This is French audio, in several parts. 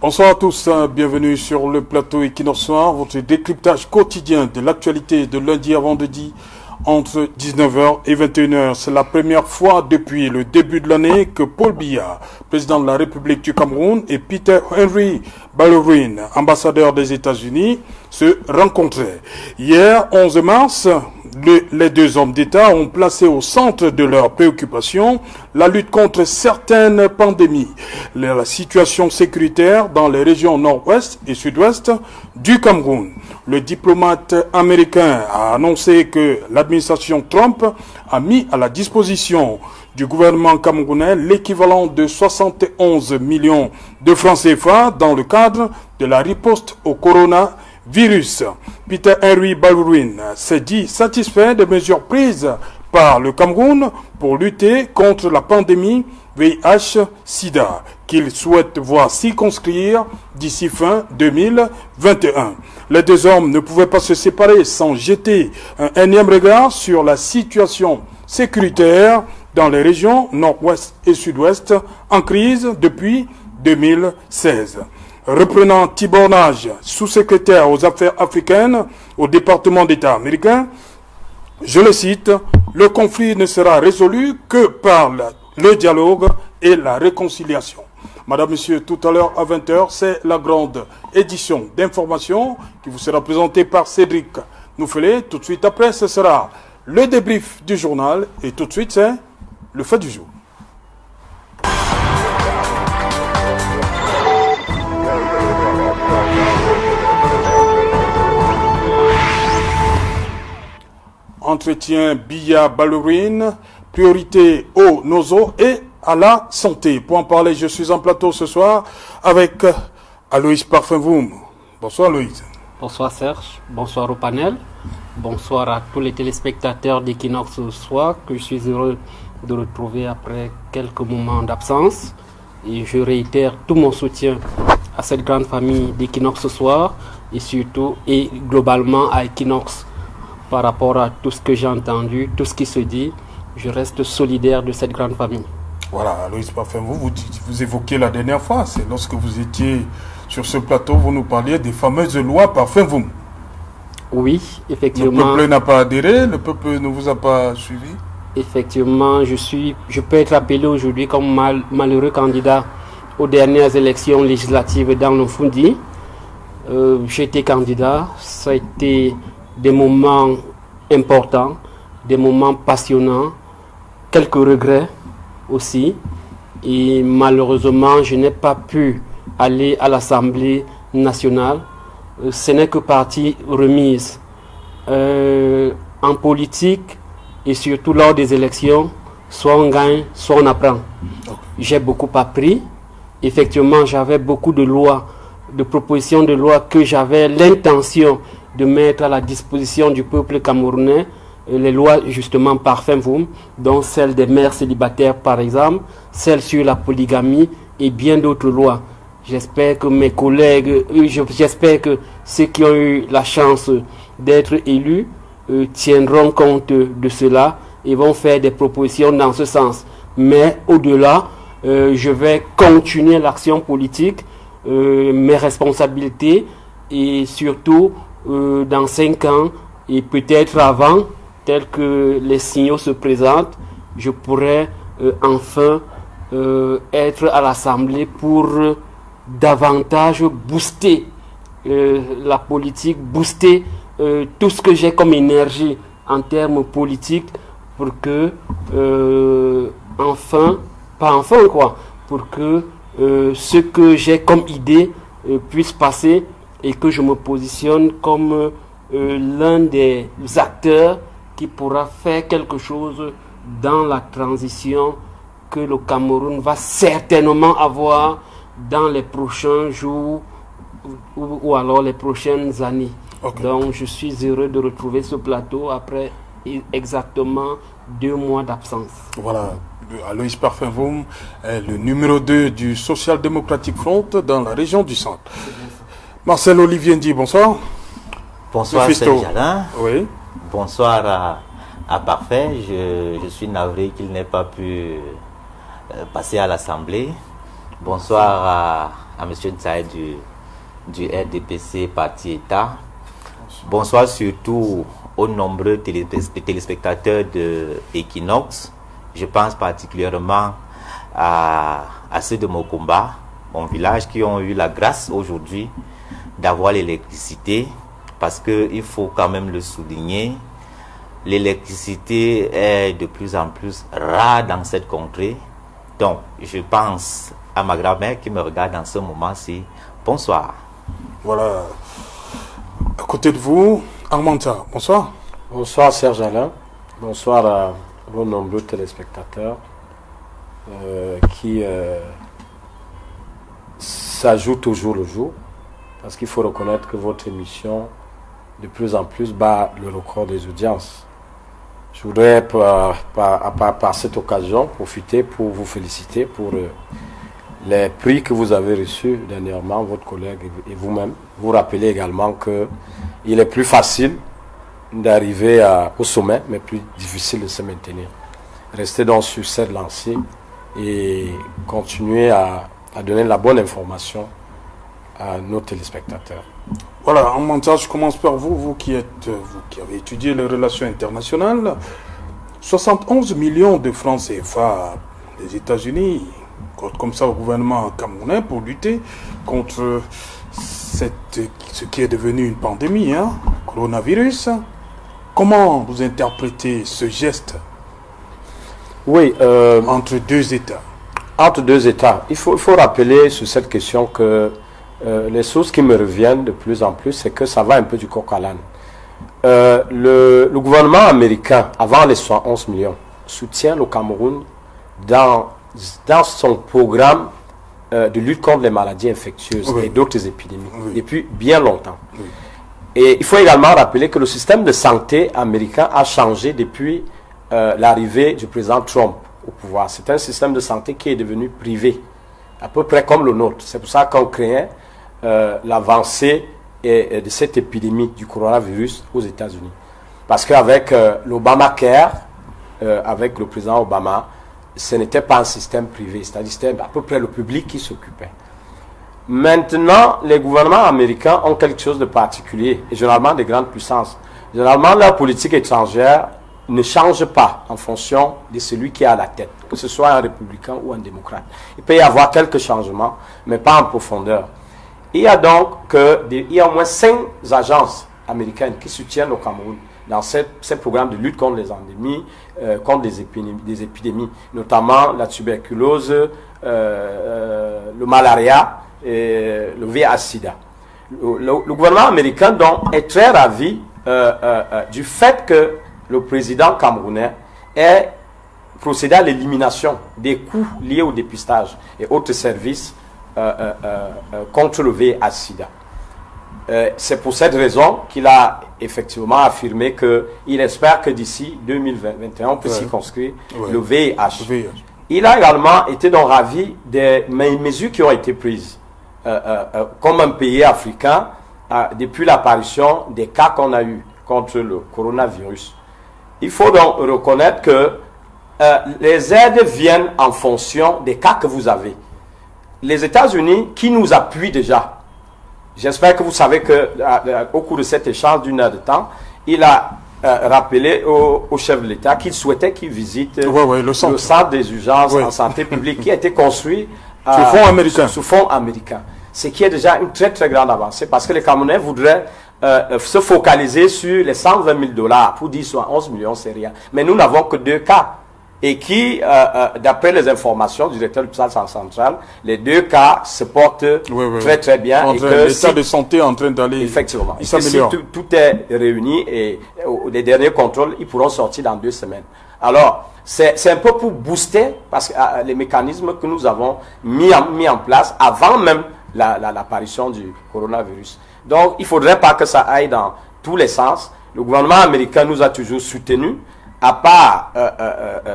Bonsoir à tous, bienvenue sur le plateau Equinox Soir, votre décryptage quotidien de l'actualité de lundi à vendredi entre 19h et 21h. C'est la première fois depuis le début de l'année que Paul Biya, président de la République du Cameroun, et Peter Henry Ballerin, ambassadeur des États-Unis, se rencontraient. Hier, 11 mars, les deux hommes d'État ont placé au centre de leurs préoccupations la lutte contre certaines pandémies, la situation sécuritaire dans les régions nord-ouest et sud-ouest du Cameroun. Le diplomate américain a annoncé que l'administration Trump a mis à la disposition du gouvernement camerounais l'équivalent de 71 millions de francs CFA dans le cadre de la riposte au coronavirus. Peter Henry Ballerin s'est dit satisfait des mesures prises par le Cameroun pour lutter contre la pandémie VIH-Sida, qu'il souhaite voir circonscrire d'ici fin 2021. Les deux hommes ne pouvaient pas se séparer sans jeter un énième regard sur la situation sécuritaire dans les régions nord-ouest et sud-ouest en crise depuis 2016. Reprenant Tibor Nage, sous-secrétaire aux affaires africaines au département d'État américain, je le cite, « Le conflit ne sera résolu que par le dialogue et la réconciliation ». Madame, Monsieur, tout à l'heure à 20h, c'est la grande édition d'information qui vous sera présentée par Cédric Noufelé. Tout de suite après, ce sera le débrief du journal et tout de suite, c'est le fait du jour. Entretien Biya Ballerin, priorité au nozo et à la santé. Pour en parler, je suis en plateau ce soir avec Aloïs Parfenvoum. Bonsoir Aloïs. Bonsoir Serge, bonsoir au panel, bonsoir à tous les téléspectateurs d'Equinox ce soir que je suis heureux de retrouver après quelques moments d'absence. Et je réitère tout mon soutien à cette grande famille d'Equinox ce soir et surtout et globalement à Equinox. Par rapport à tout ce que j'ai entendu, tout ce qui se dit, je reste solidaire de cette grande famille. Voilà, Aloïs Parfum, vous évoquiez la dernière fois, c'est lorsque vous étiez sur ce plateau, vous nous parliez des fameuses lois Parfum. Oui, effectivement. Le peuple n'a pas adhéré, le peuple ne vous a pas suivi. Effectivement, je peux être appelé aujourd'hui comme malheureux candidat aux dernières élections législatives dans le Fundi. J'ai été candidat, ça a été des moments importants, des moments passionnants, quelques regrets aussi. Et malheureusement, je n'ai pas pu aller à l'Assemblée nationale. Ce n'est que partie remise. En politique et surtout lors des élections, soit on gagne, soit on apprend. J'ai beaucoup appris. Effectivement, j'avais beaucoup de lois, de propositions de loi que j'avais l'intention de mettre à la disposition du peuple camerounais, les lois justement Parfum, dont celle des mères célibataires par exemple, celle sur la polygamie et bien d'autres lois. J'espère que mes collègues, j'espère que ceux qui ont eu la chance d'être élus tiendront compte de cela et vont faire des propositions dans ce sens. Mais au-delà, je vais continuer l'action politique, mes responsabilités et surtout dans 5 ans et peut-être avant, tel que les signaux se présentent, je pourrais enfin être à l'Assemblée pour davantage booster la politique, booster tout ce que j'ai comme énergie en termes politiques pour que pour que ce que j'ai comme idée puisse passer et que je me positionne comme l'un des acteurs qui pourra faire quelque chose dans la transition que le Cameroun va certainement avoir dans les prochains jours ou alors les prochaines années. Okay. Donc je suis heureux de retrouver ce plateau après exactement 2 mois d'absence. Voilà, Aloïs Parfum est le numéro 2 du Social Democratic Front dans la région du Centre. Marcel Olivier Ndi, bonsoir. Bonsoir Serge Alain. Oui. Bonsoir à Parfait. Je suis navré qu'il n'ait pas pu passer à l'Assemblée. Bonsoir à M. Nsaï du RDPC Parti État. Bonsoir surtout aux nombreux téléspectateurs de Equinox. Je pense particulièrement à ceux de Mokumba, mon village, qui ont eu la grâce aujourd'hui d'avoir l'électricité, parce qu'il faut quand même le souligner, l'électricité est de plus en plus rare dans cette contrée. Donc, je pense à ma grand-mère qui me regarde en ce moment-ci. Bonsoir. Voilà. À côté de vous, Armanta, bonsoir. Bonsoir Serge Alain. Bonsoir à vos nombreux téléspectateurs qui s'ajoutent au jour le jour. Parce qu'il faut reconnaître que votre émission, de plus en plus, bat le record des audiences. Je voudrais, par cette occasion, profiter pour vous féliciter pour les prix que vous avez reçus dernièrement, votre collègue et vous-même. Vous rappelez également qu'il est plus facile d'arriver au sommet, mais plus difficile de se maintenir. Restez donc sur cette lancée et continuez à donner la bonne information à nos téléspectateurs. Voilà, en montage, je commence par vous qui avez étudié les relations internationales. 71 millions de francs CFA des États-Unis, comme ça au gouvernement camerounais pour lutter contre ce qui est devenu une pandémie, coronavirus. Comment vous interprétez ce geste entre deux États? Entre deux États, il faut rappeler sur cette question que les sources qui me reviennent de plus en plus, c'est que ça va un peu du coq à l'âne. Le gouvernement américain, avant les 71 millions, soutient le Cameroun dans son programme de lutte contre les maladies infectieuses et d'autres épidémies depuis bien longtemps. Oui. Et il faut également rappeler que le système de santé américain a changé depuis l'arrivée du président Trump au pouvoir. C'est un système de santé qui est devenu privé, à peu près comme le nôtre. C'est pour ça qu'on craignait l'avancée de cette épidémie du coronavirus aux États-Unis. Parce qu'avec l'Obamacare, avec le président Obama, ce n'était pas un système privé, c'est-à-dire c'était à peu près le public qui s'occupait. Maintenant, les gouvernements américains ont quelque chose de particulier, et généralement des grandes puissances. Généralement, leur politique étrangère ne change pas en fonction de celui qui est à la tête, que ce soit un républicain ou un démocrate. Il peut y avoir quelques changements, mais pas en profondeur. Il y a donc il y a au moins 5 agences américaines qui soutiennent le Cameroun dans ces programmes de lutte contre les endémies, contre des épidémies, notamment la tuberculose, le malaria et le VIH-Sida. Le gouvernement américain donc est très ravi du fait que le président camerounais ait procédé à l'élimination des coûts liés au dépistage et autres services contre le VIH-Sida. C'est pour cette raison qu'il a effectivement affirmé qu'il espère que d'ici 2021, on peut circonscrire le VIH. Il a également été donc ravi des mesures qui ont été prises comme un pays africain depuis l'apparition des cas qu'on a eu contre le coronavirus. Il faut donc reconnaître que les aides viennent en fonction des cas que vous avez. Les États-Unis, qui nous appuient déjà, j'espère que vous savez qu'au cours de cet échange d'une heure de temps, il a rappelé au chef de l'État qu'il souhaitait qu'il visite le centre des urgences en santé publique qui a été construit sous fonds américains. Ce qui est déjà une très très grande avancée parce que les Camerounais voudraient se focaliser sur les 120 000 $ pour dire soit 11 millions, c'est rien. Mais nous n'avons que 2 cas. Et qui, d'après les informations du directeur de l'hôpital central, les 2 cas se portent très très bien. L'état de santé est en train d'aller. Effectivement. Et si tout est réuni et les derniers contrôles, ils pourront sortir dans 2 semaines. Alors, c'est un peu pour booster parce que les mécanismes que nous avons mis en place avant même l'apparition du coronavirus. Donc, il ne faudrait pas que ça aille dans tous les sens. Le gouvernement américain nous a toujours soutenus. À part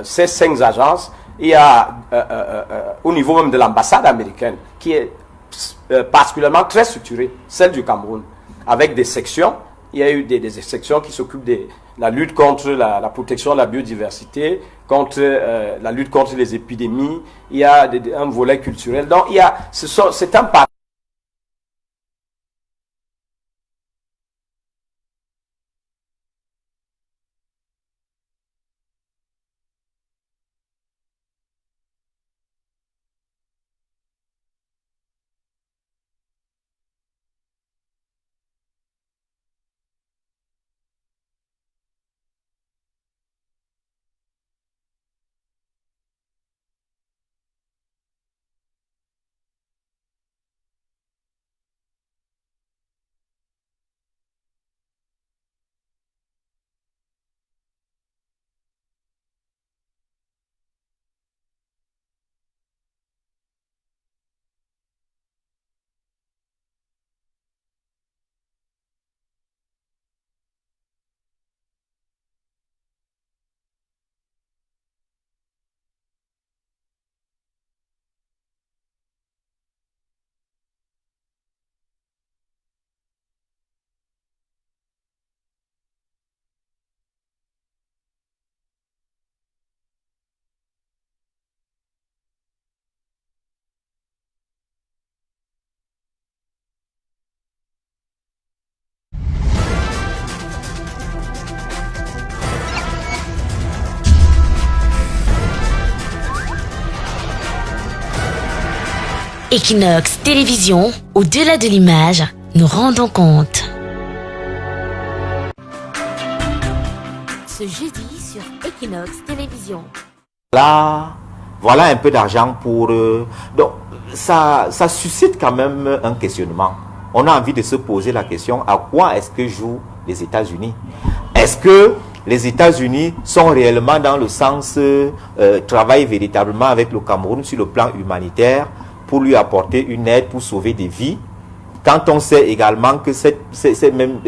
ces 5 agences, il y a au niveau même de l'ambassade américaine, qui est particulièrement très structurée, celle du Cameroun, avec des sections. Il y a eu des sections qui s'occupent de la lutte contre la protection de la biodiversité, contre la lutte contre les épidémies. Il y a un volet culturel. Donc, c'est un parti Equinox Télévision, au-delà de l'image, nous rendons compte. Ce jeudi sur Equinox Télévision. Là, voilà un peu d'argent pour... donc, ça suscite quand même un questionnement. On a envie de se poser la question, à quoi est-ce que jouent les États-Unis? Est-ce que les États-Unis sont réellement dans le sens, travaillent véritablement avec le Cameroun sur le plan humanitaire pour lui apporter une aide, pour sauver des vies, quand on sait également que ces mêmes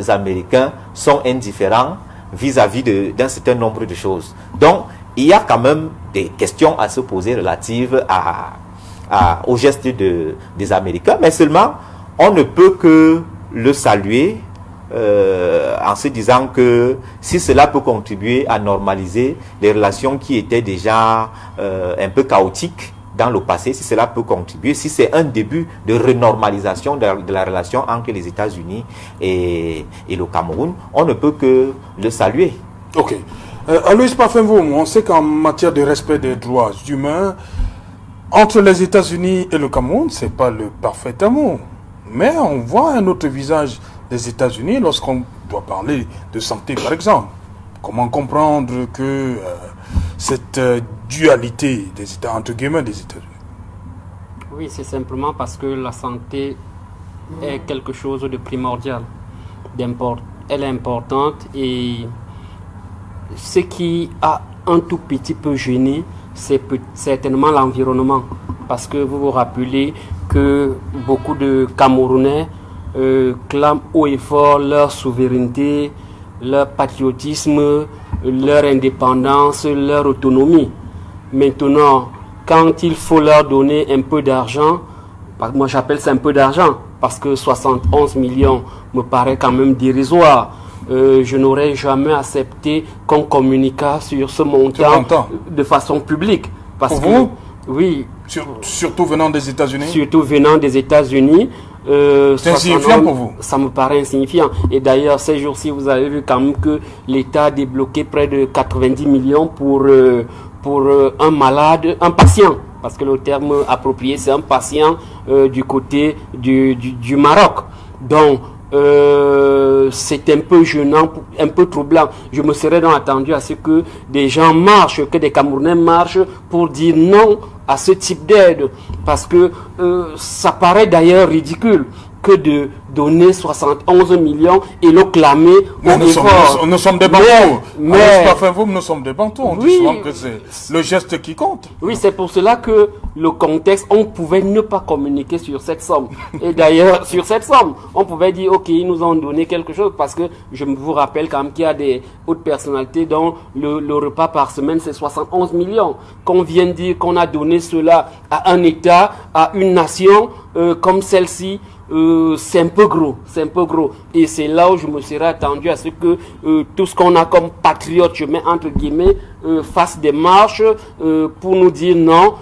Américains sont indifférents vis-à-vis d'un certain nombre de choses. Donc, il y a quand même des questions à se poser relatives au geste des Américains, mais seulement, on ne peut que le saluer en se disant que si cela peut contribuer à normaliser les relations qui étaient déjà un peu chaotiques dans le passé, si cela peut contribuer, si c'est un début de renormalisation de la relation entre les États-Unis et le Cameroun, on ne peut que le saluer. Ok. Aloïs Parfenboum, on sait qu'en matière de respect des droits humains, entre les États-Unis et le Cameroun, c'est pas le parfait amour. Mais on voit un autre visage des États-Unis lorsqu'on doit parler de santé, par exemple. Comment comprendre que cette dualité des États, entre guillemets, des États-Unis? Oui, c'est simplement parce que la santé est quelque chose de primordial, elle est importante, et ce qui a un tout petit peu gêné, c'est certainement l'environnement, parce que vous vous rappelez que beaucoup de Camerounais clament haut et fort leur souveraineté, leur patriotisme, leur indépendance, leur autonomie. Maintenant, quand il faut leur donner un peu d'argent, moi j'appelle ça un peu d'argent, parce que 71 millions me paraît quand même dérisoire. Je n'aurais jamais accepté qu'on communique sur ce montant de façon publique. Parce que, oui. Surtout venant des États-Unis? Surtout venant des États-Unis. C'est insignifiant pour vous? Ça me paraît insignifiant. Et d'ailleurs, ces jours-ci, vous avez vu quand même que l'État a débloqué près de 90 millions pour un malade, un patient. Parce que le terme approprié, c'est un patient du côté du Maroc. Donc, c'est un peu gênant, un peu troublant. Je me serais donc attendu à ce que des gens marchent, que des Camerounais marchent pour dire non à ce type d'aide. Parce que ça paraît d'ailleurs ridicule que de donner 71 millions et le clamer nous sommes des bantous. Nous sommes des bantous. On dit souvent que c'est le geste qui compte. Oui, c'est pour cela que le contexte, on pouvait ne pas communiquer sur cette somme. Et d'ailleurs, sur cette somme, on pouvait dire, ok, ils nous ont donné quelque chose, parce que je vous rappelle quand même qu'il y a des hautes personnalités dont le repas par semaine, c'est 71 millions. Qu'on vient dire qu'on a donné cela à un État, à une nation comme celle-ci, c'est un peu gros, et c'est là où je me serais attendu à ce que tout ce qu'on a comme patriote, je mets entre guillemets, fasse des marches pour nous dire non,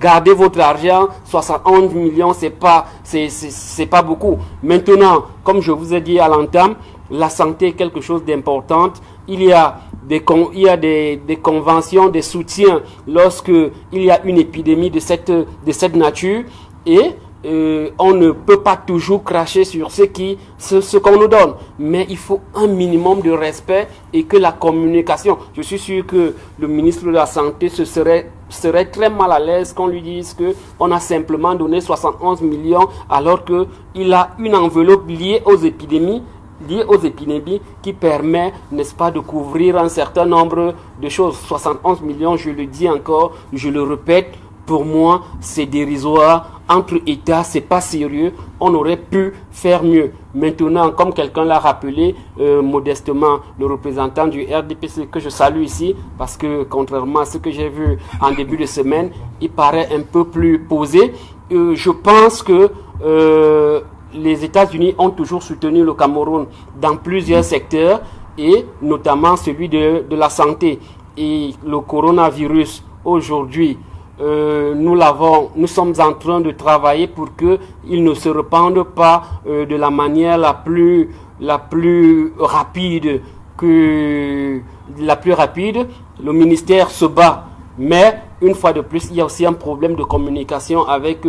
gardez votre argent, 71 millions, c'est pas beaucoup. Maintenant, comme je vous ai dit à l'entame, la santé est quelque chose d'important. Il y a des conventions, des soutiens lorsque il y a une épidémie de cette nature, et on ne peut pas toujours cracher sur ce qu'on nous donne, mais il faut un minimum de respect, et que la communication, je suis sûr que le ministre de la Santé serait très mal à l'aise qu'on lui dise qu'on a simplement donné 71 millions alors qu'il a une enveloppe liée aux épidémies qui permet, n'est-ce pas, de couvrir un certain nombre de choses. 71 millions, je le dis encore, je le répète, pour moi, c'est dérisoire. Entre États, c'est pas sérieux. On aurait pu faire mieux. Maintenant, comme quelqu'un l'a rappelé modestement, le représentant du RDPC, que je salue ici, parce que contrairement à ce que j'ai vu en début de semaine, il paraît un peu plus posé. Je pense que les États-Unis ont toujours soutenu le Cameroun dans plusieurs secteurs, et notamment celui de la santé. Et le coronavirus, aujourd'hui, nous sommes en train de travailler pour qu'il ne se répande pas de la manière la plus rapide. Le ministère se bat Mais une fois de plus, il y a aussi un problème de communication avec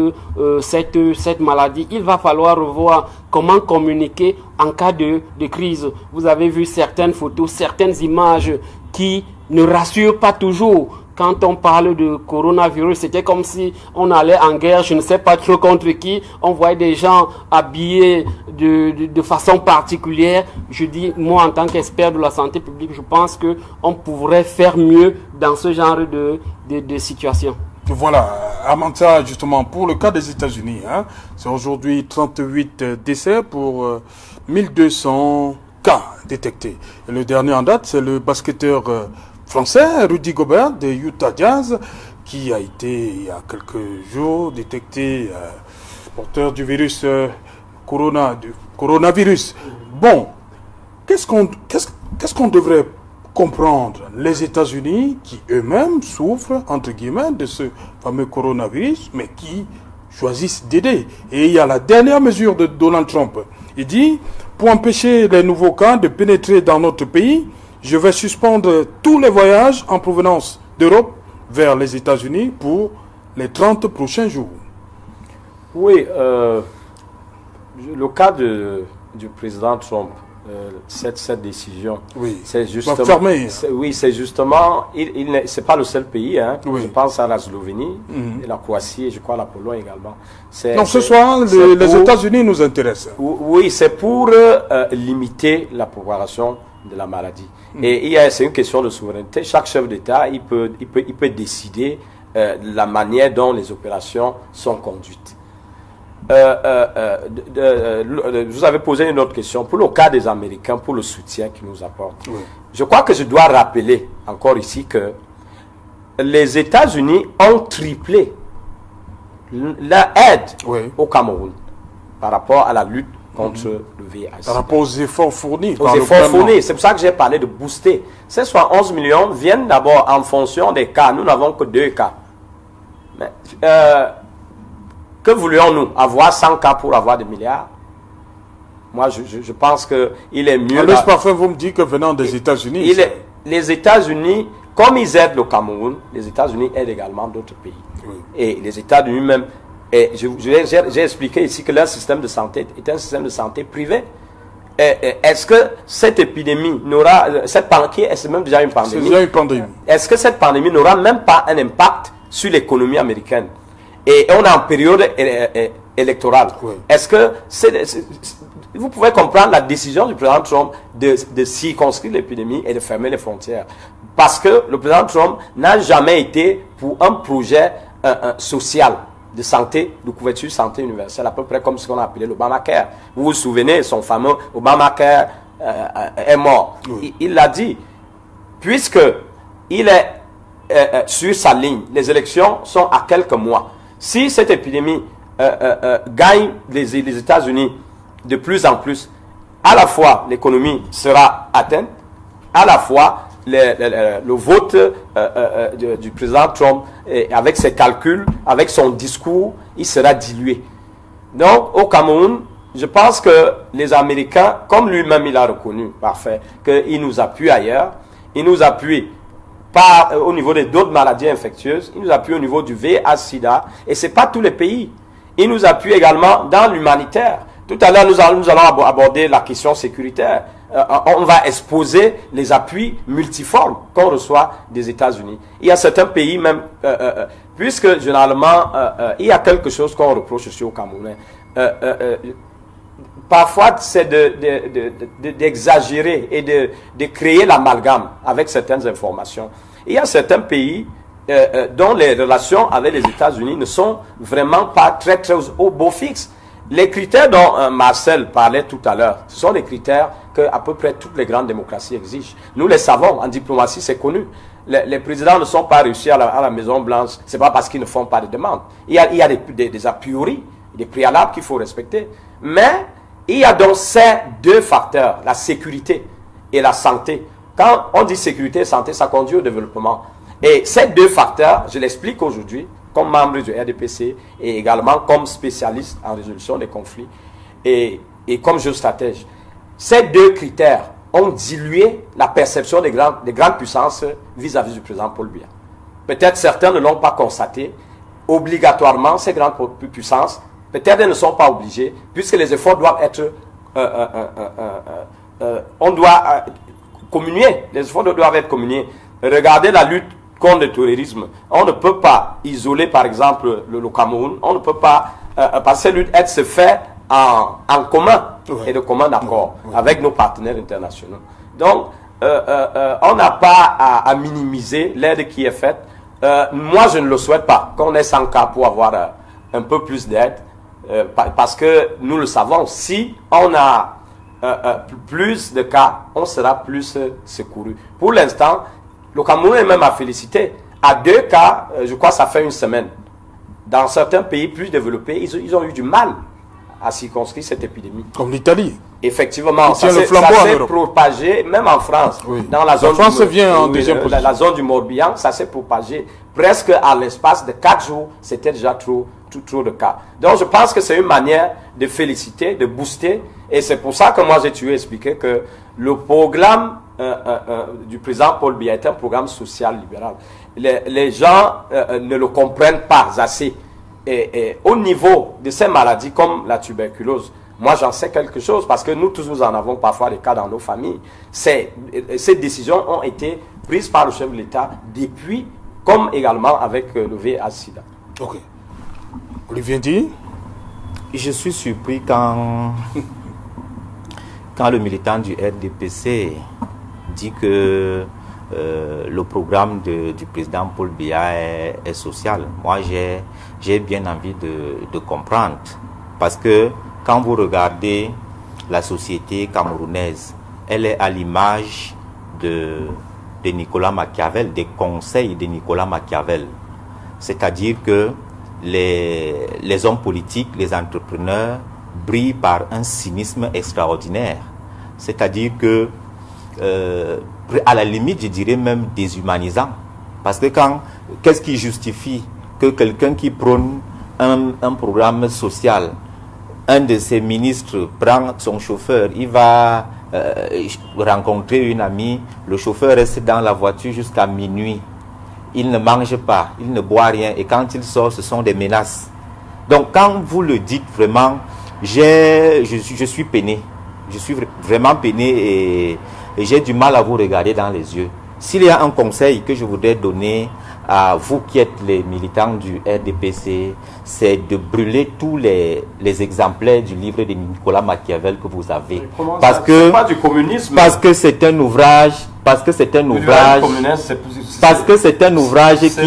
cette maladie. Il va falloir revoir comment communiquer en cas de crise. Vous avez vu certaines photos, certaines images qui ne rassurent pas toujours. Quand on parle de coronavirus, c'était comme si on allait en guerre, je ne sais pas trop contre qui. On voyait des gens habillés de façon particulière. Je dis, moi, en tant qu'expert de la santé publique, je pense qu'on pourrait faire mieux dans ce genre de situation. Voilà, Amanta, justement, pour le cas des États-Unis, hein, c'est aujourd'hui 38 décès pour 1200 cas détectés. Et le dernier en date, c'est le basketteur français, Rudy Gobert, de Utah Jazz, qui a été, il y a quelques jours, détecté porteur du virus du coronavirus. Bon, qu'est-ce qu'on devrait comprendre? Les États-Unis, qui eux-mêmes souffrent, entre guillemets, de ce fameux coronavirus, mais qui choisissent d'aider. Et il y a la dernière mesure de Donald Trump. Il dit, pour empêcher les nouveaux cas de pénétrer dans notre pays, je vais suspendre tous les voyages en provenance d'Europe vers les États-Unis pour les 30 prochains jours. Oui, le cas du président Trump, cette décision, Oui, c'est justement, fermer. Oui, c'est justement, c'est pas le seul pays, hein. Oui. Je pense à la Slovénie, et la Croatie, et je crois la Pologne également. Donc ce soir, les États-Unis nous intéressent. Oui, c'est pour limiter la propagation de la maladie. Et c'est une question de souveraineté. Chaque chef d'État, il peut décider la manière dont les opérations sont conduites. Vous avez posé une autre question. Pour le cas des Américains, pour le soutien qu'ils nous apportent, oui. Je crois que je dois rappeler encore ici que les États-Unis ont triplé leur aide au Cameroun par rapport à la lutte contre le VIH. Par rapport aux efforts fournis. C'est pour ça que j'ai parlé de booster. Ces 11 millions viennent d'abord en fonction des cas. Nous n'avons que 2 cas. Mais, que voulions-nous? Avoir 100 cas pour avoir des milliards? Moi, je pense qu'il est mieux... Alors, parfois, vous me dites que venant des États-Unis... Les États-Unis, comme ils aident le Cameroun, les États-Unis aident également d'autres pays. Oui. Et les États-Unis même... J'ai expliqué ici que leur système de santé est un système de santé privé. Est-ce que cette épidémie n'aura... c'est même déjà une pandémie. C'est déjà une pandémie. Est-ce que cette pandémie n'aura même pas un impact sur l'économie américaine? Et on est en période électorale. Oui. Est-ce que... vous pouvez comprendre la décision du président Trump de circonscrire l'épidémie et de fermer les frontières. Parce que le président Trump n'a jamais été pour un projet social de santé, de couverture santé universelle, à peu près comme ce qu'on a appelé l'Obamacare. Vous vous souvenez, son fameux Obamacare est mort. Oui. Il l'a dit. Puisque il est sur sa ligne, les élections sont à quelques mois. Si cette épidémie gagne les États-Unis de plus en plus, à la fois l'économie sera atteinte, à la fois le vote du président Trump, avec ses calculs, avec son discours, il sera dilué. Donc, au Cameroun, je pense que les Américains, comme lui-même il a reconnu, parfait, qu'il nous appuie ailleurs, il nous appuie au niveau d'autres maladies infectieuses, il nous appuie au niveau du VIH-Sida, et ce n'est pas tous les pays. Il nous appuie également dans l'humanitaire. Tout à l'heure, nous allons aborder la question sécuritaire. On va exposer les appuis multiformes qu'on reçoit des États-Unis. Il y a certains pays même, puisque généralement, il y a quelque chose qu'on reproche aussi aux Camerounais. Parfois, c'est d'exagérer et de créer l'amalgame avec certaines informations. Il y a certains pays dont les relations avec les États-Unis ne sont vraiment pas très au beau fixe. Les critères dont Marcel parlait tout à l'heure, ce sont des critères que à peu près toutes les grandes démocraties exigent. Nous les savons, en diplomatie c'est connu. Les présidents ne sont pas réussis à la Maison Blanche, c'est pas parce qu'ils ne font pas de demandes. Il y a des a priori, des préalables qu'il faut respecter. Mais il y a donc ces 2 facteurs, la sécurité et la santé. Quand on dit sécurité et santé, ça conduit au développement. Et ces 2 facteurs, je l'explique aujourd'hui, comme membre du RDPC et également comme spécialiste en résolution des conflits et comme géostratège. Ces 2 critères ont dilué la perception des grandes puissances vis-à-vis du président Paul Biya. peut-être certains ne l'ont pas constaté, obligatoirement, ces grandes puissances, peut-être elles ne sont pas obligées, puisque les efforts doivent être... on doit communier, les efforts doivent être communiés. Regardez la lutte contre le terrorisme. On ne peut pas isoler, par exemple, le Cameroun, on ne peut pas... parce que cette lutte, elle se fait en commun, et de commun accord, avec nos partenaires internationaux. Donc, on n'a pas à minimiser l'aide qui est faite. Moi, je ne le souhaite pas, qu'on ait 100 cas pour avoir un peu plus d'aide, parce que nous le savons, si on a plus de cas, on sera plus secouru. Pour l'instant, le Cameroun est même à féliciter. À 2 cas, je crois que ça fait une semaine. Dans certains pays plus développés, ils ont eu du mal à circonscrire cette épidémie. Comme l'Italie. Effectivement, ça s'est propagé, même en France, dans la zone, la zone du Morbihan, ça s'est propagé presque à l'espace de 4 jours, c'était déjà trop de cas. Donc je pense que c'est une manière de féliciter, de booster, et c'est pour ça que moi j'ai tué expliqué que le programme du président Paul Biya est un programme social libéral. Les gens ne le comprennent pas assez. Et au niveau de ces maladies comme la tuberculose, moi j'en sais quelque chose parce que nous tous nous en avons parfois des cas dans nos familles. Ces décisions ont été prises par le chef de l'État depuis, comme également avec le VIH-Sida. Ok. Olivier Ndi. Je suis surpris quand le militant du RDPC dit que le programme du président Paul Biya est social. Moi, j'ai bien envie de comprendre. Parce que quand vous regardez la société camerounaise, elle est à l'image de Nicolas Machiavel, des conseils de Nicolas Machiavel. C'est-à-dire que les hommes politiques, les entrepreneurs brillent par un cynisme extraordinaire. C'est-à-dire que à la limite, je dirais même déshumanisant. Parce que qu'est-ce qui justifie que quelqu'un qui prône un programme social, un de ses ministres prend son chauffeur, il va rencontrer une amie, le chauffeur reste dans la voiture jusqu'à minuit. Il ne mange pas, il ne boit rien, et quand il sort, ce sont des menaces. Donc quand vous le dites vraiment, je suis peiné. Je suis vraiment peiné et j'ai du mal à vous regarder dans les yeux. S'il y a un conseil que je voudrais donner à vous qui êtes les militants du RDPC, c'est de brûler tous les exemplaires du livre de Nicolas Machiavel que vous avez. Parce que pas du communisme. Parce que c'est un ouvrage, qui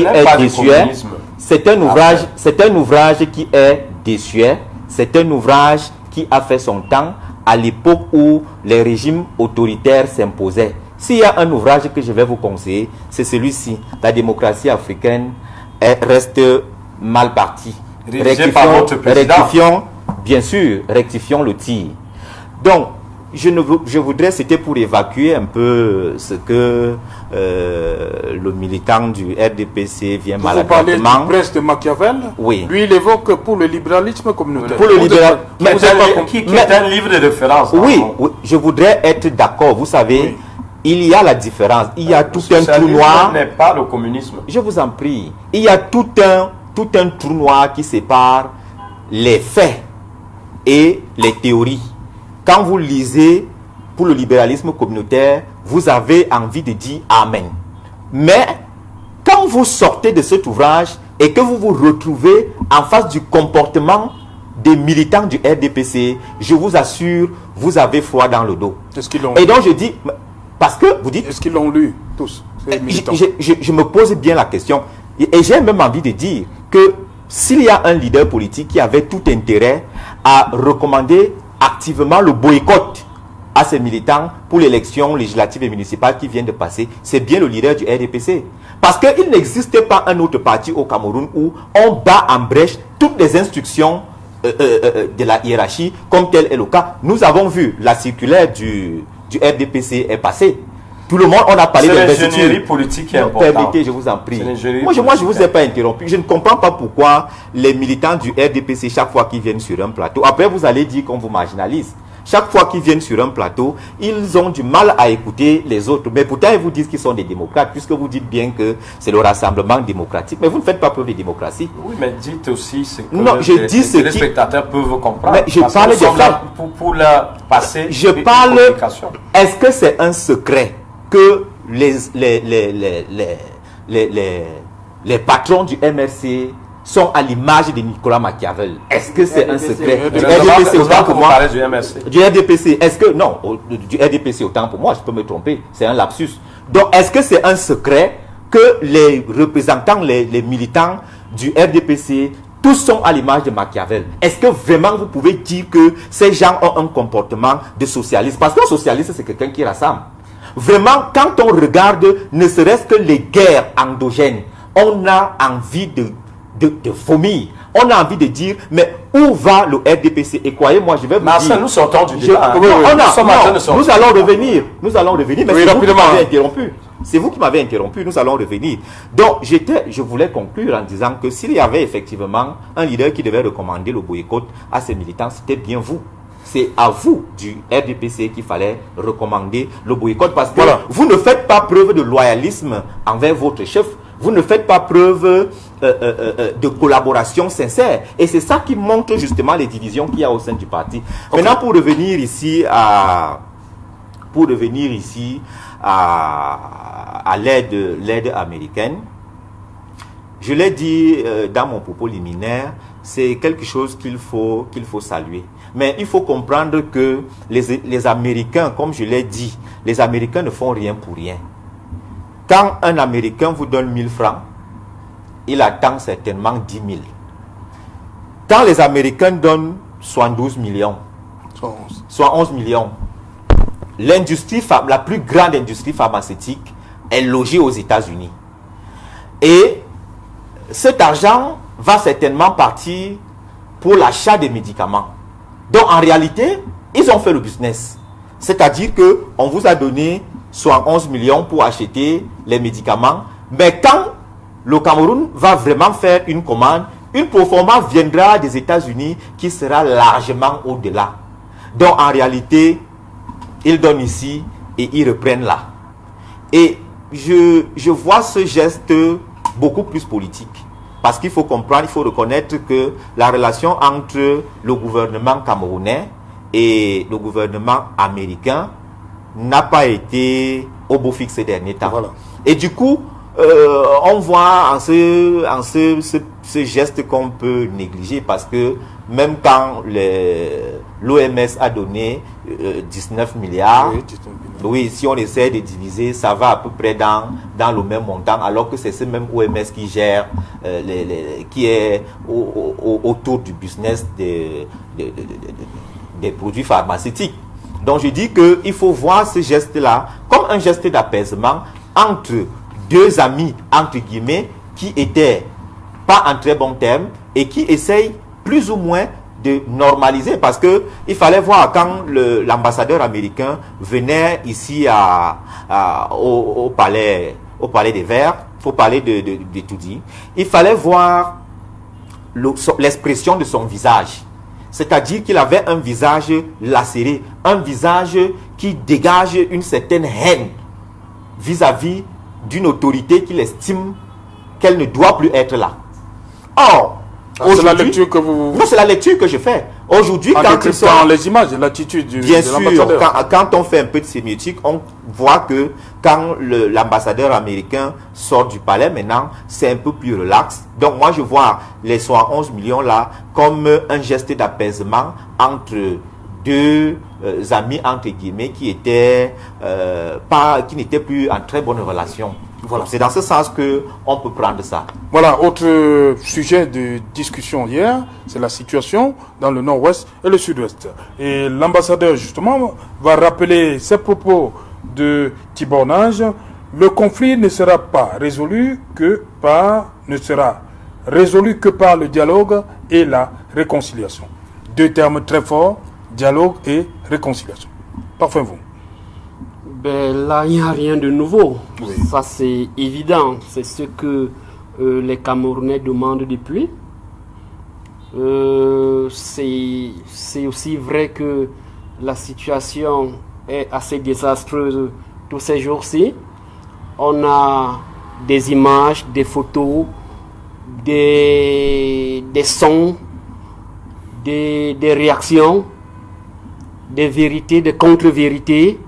est désuet. C'est un ouvrage qui est désuet. C'est un ouvrage qui a fait son temps à l'époque où les régimes autoritaires s'imposaient. S'il y a un ouvrage que je vais vous conseiller, c'est celui-ci. La démocratie africaine reste mal partie. Rectifions, bien sûr, rectifions le tir. Donc, je voudrais, c'était pour évacuer un peu ce que le militant du RDPC vient maladroitement. Vous parlez du prince de Machiavel. Oui. Lui, il évoque pour le libéralisme communautaire. Pour le libéralisme, qui est un livre de référence. Oui, je voudrais être d'accord. Vous savez, oui. Il y a la différence. Il y a tout un trou noir. N'est pas le communisme. Je vous en prie. Il y a tout un trou noir qui sépare les faits et les théories. Quand vous lisez pour le libéralisme communautaire, vous avez envie de dire Amen. Mais quand vous sortez de cet ouvrage et que vous vous retrouvez en face du comportement des militants du RDPC, je vous assure, vous avez froid dans le dos. Est-ce qu'ils l'ont lu? Et donc je dis, parce que vous dites... Est-ce qu'ils l'ont lu tous, ces militants? Je me pose bien la question. Et j'ai même envie de dire que s'il y a un leader politique qui avait tout intérêt à recommander activement le boycott à ces militants pour l'élection législative et municipale qui vient de passer, c'est bien le leader du RDPC. Parce qu'il n'existe pas un autre parti au Cameroun où on bat en brèche toutes les instructions de la hiérarchie, comme tel est le cas. Nous avons vu la circulaire du RDPC est passée. Tout le monde, on a parlé d'investiture. C'est l'ingénierie politique qui est importante. Permettez, je vous en prie. Moi, je ne vous ai pas interrompu. Je ne comprends pas pourquoi les militants du RDPC, chaque fois qu'ils viennent sur un plateau, après vous allez dire qu'on vous marginalise. chaque fois qu'ils viennent sur un plateau, ils ont du mal à écouter les autres. Mais pourtant, ils vous disent qu'ils sont des démocrates, puisque vous dites bien que c'est le rassemblement démocratique. Mais vous ne faites pas preuve de démocratie. Oui, mais dites aussi ce que non, je dis ce les spectateurs peuvent comprendre. Mais je parle de faits. Pour leur passer. Je parle. Est-ce que c'est un secret que les patrons du MRC sont à l'image de Nicolas Machiavel? Est-ce que c'est un secret? Du RDPC autant pour moi. Du RDPC, est-ce que non, du RDPC autant pour moi, je peux me tromper, c'est un lapsus. Donc, est-ce que c'est un secret que les représentants, les militants du RDPC, tous sont à l'image de Machiavel? Est-ce que vraiment vous pouvez dire que ces gens ont un comportement de socialiste? Parce qu'un socialiste, c'est quelqu'un qui rassemble. Vraiment, quand on regarde, ne serait-ce que les guerres endogènes, on a envie de vomir. On a envie de dire, mais où va le RDPC? Et croyez-moi, je vais vous dire... nous sortons du débat. Nous allons revenir. Nous allons revenir, mais c'est vous qui m'avez interrompu. C'est vous qui m'avez interrompu, nous allons revenir. Donc, je voulais conclure en disant que s'il y avait effectivement un leader qui devait recommander le boycott à ses militants, c'était bien vous. C'est à vous, du RDPC, qu'il fallait recommander le boycott, parce que vous ne faites pas preuve de loyalisme envers votre chef. Vous ne faites pas preuve de collaboration sincère. Et c'est ça qui montre justement les divisions qu'il y a au sein du parti. Maintenant, pour revenir ici à l'aide américaine, je l'ai dit dans mon propos liminaire, c'est quelque chose qu'il faut saluer. Mais il faut comprendre que les Américains, comme je l'ai dit, les Américains ne font rien pour rien. Quand un Américain vous donne 1000 francs, il attend certainement 10 000. Quand les Américains donnent 72 millions, soit 11 millions, la plus grande industrie pharmaceutique est logée aux États-Unis. Et cet argent va certainement partir pour l'achat des médicaments. Donc en réalité, ils ont fait le business. C'est-à-dire qu'on vous a donné 11 millions pour acheter les médicaments. Mais quand le Cameroun va vraiment faire une commande, une proforma viendra des États-Unis qui sera largement au-delà. Donc en réalité, ils donnent ici et ils reprennent là. Et je vois ce geste beaucoup plus politique. Parce qu'il faut comprendre, il faut reconnaître que la relation entre le gouvernement camerounais et le gouvernement américain n'a pas été au beau fixe ces derniers temps. Voilà. Et du coup, on voit en ce geste qu'on peut négliger, parce que même quand l'OMS a donné 19 milliards, oui, si on essaie de diviser, ça va à peu près dans le même montant, alors que c'est ce même OMS qui gère, qui est autour du business des produits pharmaceutiques. Donc je dis qu'il faut voir ce geste-là comme un geste d'apaisement entre deux amis, entre guillemets, qui étaient pas en très bons termes et qui essayent plus ou moins de normaliser, parce que il fallait voir quand l'ambassadeur américain venait ici au palais des Verts, au palais de Toudi, il fallait voir l'expression de son visage. C'est-à-dire qu'il avait un visage lacéré, un visage qui dégage une certaine haine vis-à-vis d'une autorité qu'il estime qu'elle ne doit plus être là. Or, c'est la lecture que vous... Non, c'est la lecture que je fais. Aujourd'hui, quand les images, l'attitude de l'ambassadeur. Bien sûr, quand on fait un peu de sémiotique, on voit que quand l'ambassadeur américain sort du palais, maintenant, c'est un peu plus relax. Donc, moi, je vois les 11 millions là comme un geste d'apaisement entre deux amis, entre guillemets, qui n'étaient plus en très bonne relation. Voilà. C'est dans ce sens qu'on peut prendre ça. Voilà, autre sujet de discussion hier, c'est la situation dans le nord-ouest et le sud-ouest. Et l'ambassadeur, justement, va rappeler ses propos de Tibornage. Le conflit ne sera résolu que par le dialogue et la réconciliation. Deux termes très forts, dialogue et réconciliation. Parfait, vous. Ben là, il n'y a rien de nouveau. Oui. Ça, c'est évident. C'est ce que les Camerounais demandent depuis. C'est aussi vrai que la situation est assez désastreuse tous ces jours-ci. On a des images, des photos, des sons, des réactions, des vérités, des contre-vérités.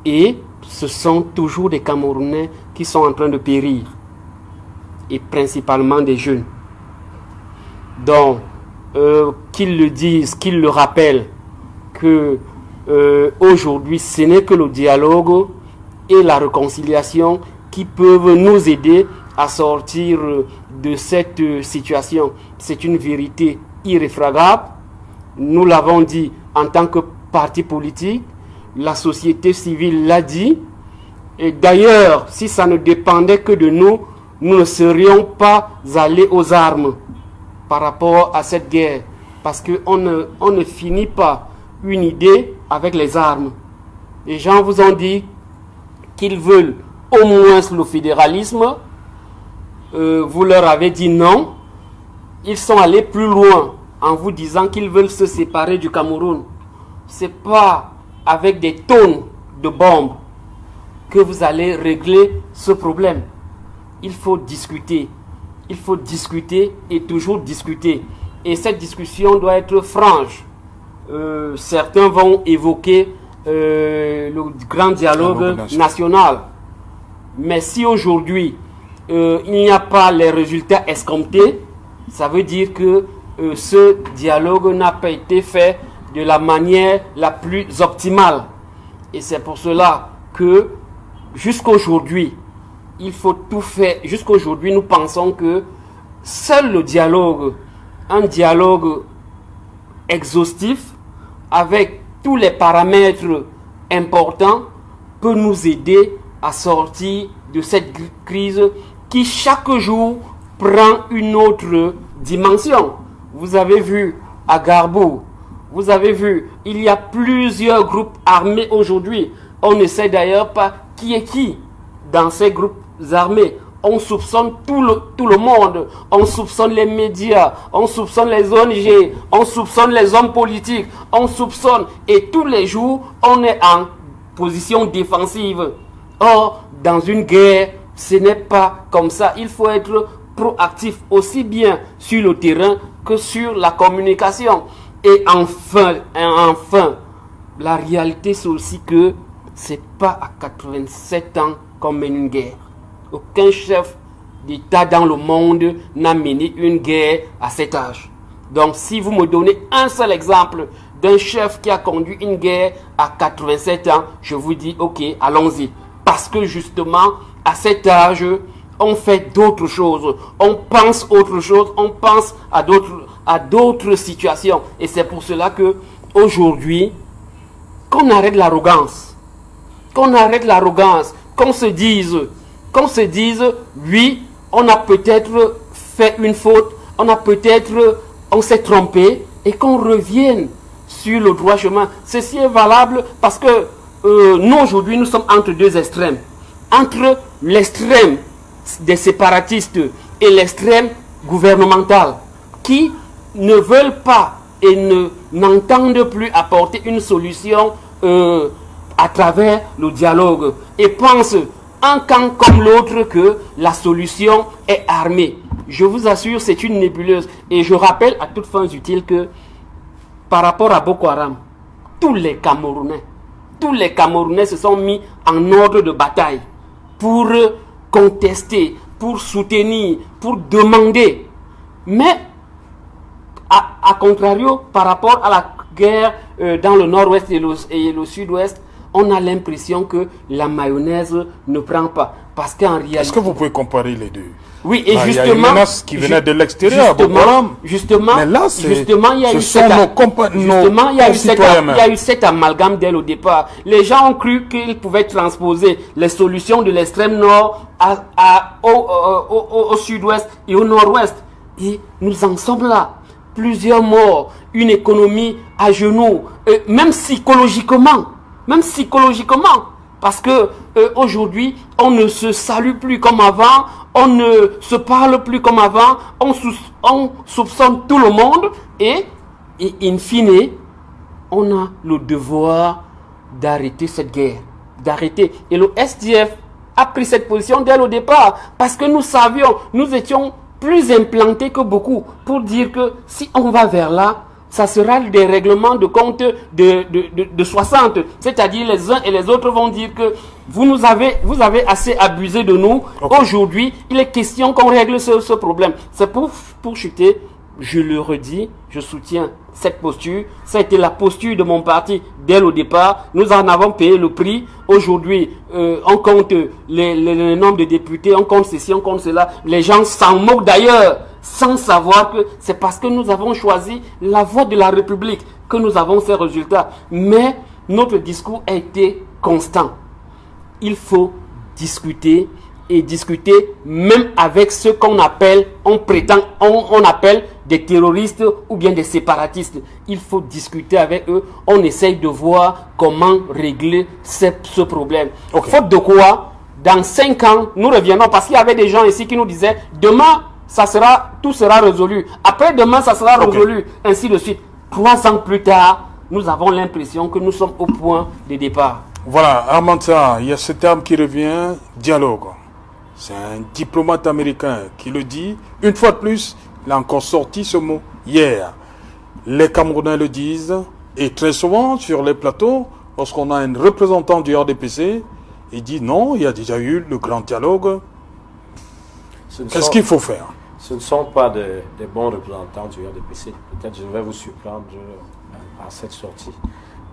Et ce sont toujours des Camerounais qui sont en train de périr. Et principalement des jeunes. Donc, qu'ils le disent, qu'ils le rappellent, que aujourd'hui, ce n'est que le dialogue et la réconciliation qui peuvent nous aider à sortir de cette situation. C'est une vérité irréfragable. Nous l'avons dit en tant que parti politique, la société civile l'a dit. Et d'ailleurs, si ça ne dépendait que de nous, nous ne serions pas allés aux armes par rapport à cette guerre. Parce qu'on ne finit pas une idée avec les armes. Les gens vous ont dit qu'ils veulent au moins le fédéralisme. Vous leur avez dit non. Ils sont allés plus loin en vous disant qu'ils veulent se séparer du Cameroun. Ce n'est pas avec des tonnes de bombes que vous allez régler ce problème. Il faut discuter. Il faut discuter et toujours discuter. Et cette discussion doit être franche. Certains vont évoquer le grand dialogue national. Mais si aujourd'hui, il n'y a pas les résultats escomptés, ça veut dire que ce dialogue n'a pas été fait de la manière la plus optimale. Et c'est pour cela que jusqu'aujourd'hui, il faut tout faire. Jusqu'aujourd'hui, nous pensons que seul le dialogue, un dialogue exhaustif, avec tous les paramètres importants, peut nous aider à sortir de cette crise qui chaque jour prend une autre dimension. Vous avez vu à Garbour, vous avez vu, il y a plusieurs groupes armés aujourd'hui. On ne sait d'ailleurs pas qui est qui dans ces groupes armés. On soupçonne tout le monde. On soupçonne les médias, on soupçonne les ONG, on soupçonne les hommes politiques, on soupçonne. Et tous les jours, on est en position défensive. Or, dans une guerre, ce n'est pas comme ça. Il faut être proactif aussi bien sur le terrain que sur la communication. Et enfin, la réalité c'est aussi que c'est pas à 87 ans qu'on mène une guerre. Aucun chef d'État dans le monde n'a mené une guerre à cet âge. Donc si vous me donnez un seul exemple d'un chef qui a conduit une guerre à 87 ans, je vous dis ok, allons-y. Parce que justement, à cet âge, on fait d'autres choses, on pense autre chose, on pense à d'autres situations. Et c'est pour cela que aujourd'hui, qu'on arrête l'arrogance, qu'on se dise, oui, on a peut-être fait une faute, on s'est trompé, et qu'on revienne sur le droit chemin. Ceci est valable parce que nous aujourd'hui, nous sommes entre deux extrêmes. Entre l'extrême des séparatistes et l'extrême gouvernemental qui ne veulent pas et n'entendent plus apporter une solution à travers le dialogue et pensent un camp comme l'autre que la solution est armée. Je vous assure, c'est une nébuleuse. Et je rappelle à toutes fins utiles que par rapport à Boko Haram, tous les Camerounais se sont mis en ordre de bataille pour contester, pour soutenir, pour demander. Mais, à contrario, par rapport à la guerre dans le nord-ouest et le sud-ouest, on a l'impression que la mayonnaise ne prend pas. Parce qu'en réalité... Est-ce que vous pouvez comparer les deux? Oui, et justement... Il y a une menace qui venait de l'extérieur. Justement, mais là, il y a eu cet amalgame dès le départ. Les gens ont cru qu'ils pouvaient transposer les solutions de l'extrême nord au sud-ouest et au nord-ouest. Et nous en sommes là. Plusieurs morts, une économie à genoux, même psychologiquement. Parce que aujourd'hui, on ne se salue plus comme avant, on ne se parle plus comme avant, on soupçonne tout le monde et in fine, on a le devoir d'arrêter cette guerre, d'arrêter. Et le SDF a pris cette position dès le départ, parce que nous savions, nous étions plus implantés que beaucoup pour dire que si on va vers là, ça sera des règlements de compte de 60. C'est-à-dire les uns et les autres vont dire que vous avez assez abusé de nous. Okay. Aujourd'hui, il est question qu'on règle ce problème. C'est pour chuter, je le redis, je soutiens cette posture. Ça a été la posture de mon parti dès le départ. Nous en avons payé le prix. Aujourd'hui, on compte le nombre de députés, on compte ceci, on compte cela. Les gens s'en moquent d'ailleurs, sans savoir que c'est parce que nous avons choisi la voie de la République que nous avons ces résultats. Mais notre discours a été constant. Il faut discuter et discuter même avec ceux qu'on appelle, on appelle des terroristes ou bien des séparatistes. Il faut discuter avec eux. On essaye de voir comment régler ce problème. Okay. Faute de quoi, dans 5 ans, nous reviendrons, parce qu'il y avait des gens ici qui nous disaient demain, tout sera résolu. Après-demain, ça sera résolu. Ainsi de suite. 3 ans plus tard, nous avons l'impression que nous sommes au point de départ. Voilà, Armanta, il y a ce terme qui revient, dialogue. C'est un diplomate américain qui le dit. Une fois de plus, il a encore sorti ce mot hier. Les Camerounais le disent. Et très souvent, sur les plateaux, lorsqu'on a un représentant du RDPC, il dit non, il y a déjà eu le grand dialogue. Qu'est-ce qu'il faut faire? Ce ne sont pas des bons représentants du RDPC. Peut-être je vais vous surprendre par cette sortie.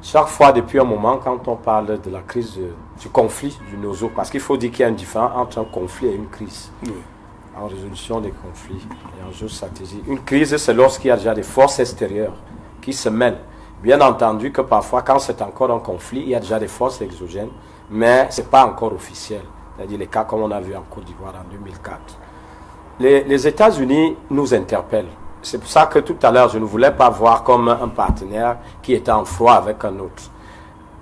Chaque fois, depuis un moment, quand on parle de la crise du conflit du Nozo, parce qu'il faut dire qu'il y a une différence entre un conflit et une crise. Oui. En résolution des conflits et en jeu de stratégie. Une crise, c'est lorsqu'il y a déjà des forces extérieures qui se mêlent. Bien entendu que parfois, quand c'est encore un conflit, il y a déjà des forces exogènes, mais ce n'est pas encore officiel. C'est-à-dire les cas comme on a vu en Côte d'Ivoire en 2004. Les États-Unis nous interpellent. C'est pour ça que tout à l'heure, je ne voulais pas voir comme un partenaire qui était en froid avec un autre.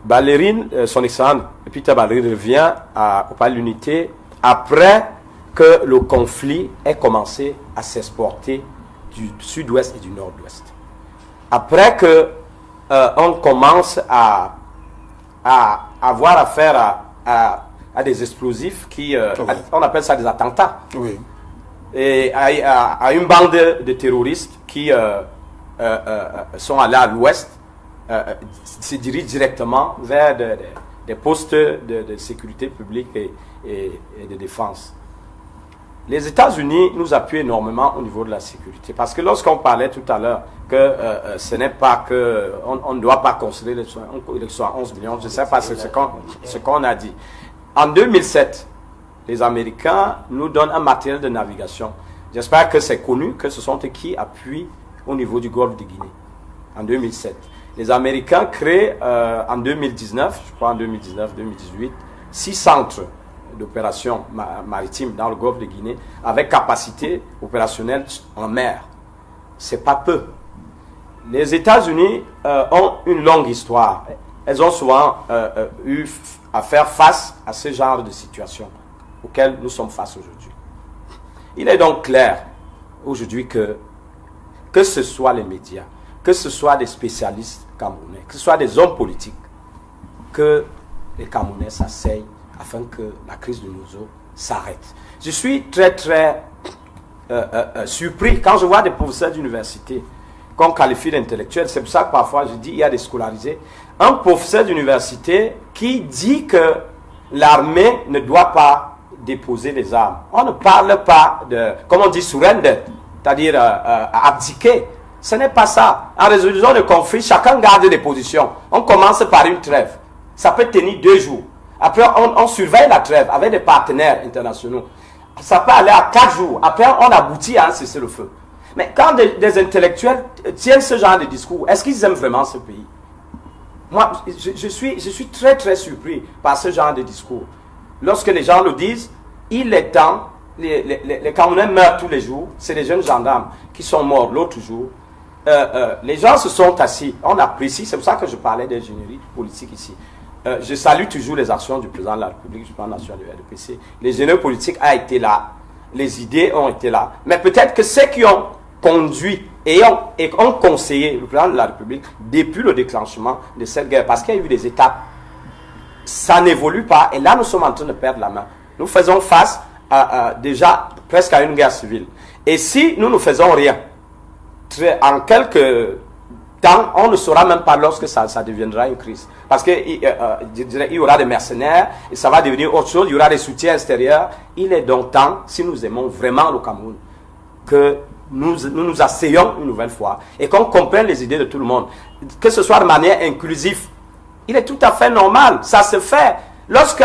Ballerine, son excellent Peter Ballerine revient au Palais de l'Unité après que le conflit ait commencé à s'exporter du sud-ouest et du nord-ouest. Après que on commence à avoir affaire à des explosifs qui, on appelle ça des attentats. Oui. Et à une bande de terroristes qui sont allés à l'ouest, se dirigent directement vers des postes de sécurité publique et de défense. Les États-Unis nous appuient énormément au niveau de la sécurité. Parce que lorsqu'on parlait tout à l'heure que ce n'est pas que on ne doit pas considérer l'élection à 11 millions, je ne sais pas ce qu'on a dit. En 2007, les Américains nous donnent un matériel de navigation. J'espère que c'est connu, que ce sont eux qui appuient au niveau du golfe de Guinée, en 2007. Les Américains créent en 2019, je crois en 2019-2018, 6 centres d'opération maritime dans le golfe de Guinée, avec capacité opérationnelle en mer. C'est pas peu. Les États-Unis ont une longue histoire. Elles ont souvent eu à faire face à ce genre de situation auquel nous sommes face aujourd'hui. Il est donc clair aujourd'hui que ce soit les médias, que ce soit des spécialistes camerounais, que ce soit des hommes politiques, que les Camerounais s'asseyent afin que la crise de Nozo s'arrête. Je suis très surpris quand je vois des professeurs d'université qu'on qualifie d'intellectuels. C'est pour ça que parfois je dis il y a des scolarisés. Un professeur d'université qui dit que l'armée ne doit pas déposer des armes. On ne parle pas de, comme on dit, surrender, c'est-à-dire abdiquer. Ce n'est pas ça. En résolution de conflit, chacun garde des positions. On commence par une trêve. Ça peut tenir 2 jours. Après, on surveille la trêve avec des partenaires internationaux. Ça peut aller à 4 jours. Après, on aboutit à un cessez-le-feu. Mais quand des intellectuels tiennent ce genre de discours, est-ce qu'ils aiment vraiment ce pays? Moi, je suis très surpris par ce genre de discours. Lorsque les gens le disent, il est temps, les Camerounais meurent tous les jours, c'est les jeunes gendarmes qui sont morts l'autre jour. Les gens se sont assis, on apprécie, c'est pour ça que je parlais d'ingénierie politique ici. Je salue toujours les actions du président de la République, du plan national du RDPC. L'ingénieur politique a été là, les idées ont été là, mais peut-être que ceux qui ont conduit et ont conseillé le président de la République depuis le déclenchement de cette guerre, parce qu'il y a eu des étapes. Ça n'évolue pas, et là nous sommes en train de perdre la main. Nous faisons face déjà presque à une guerre civile. Et si nous ne faisons rien, en quelques temps, on ne saura même pas lorsque ça deviendra une crise. Parce qu'il il y aura des mercenaires, et ça va devenir autre chose, il y aura des soutiens extérieurs. Il est donc temps, si nous aimons vraiment le Cameroun, que nous asseyons une nouvelle fois et qu'on comprenne les idées de tout le monde. Que ce soit de manière inclusive, il est tout à fait normal, ça se fait. Lorsque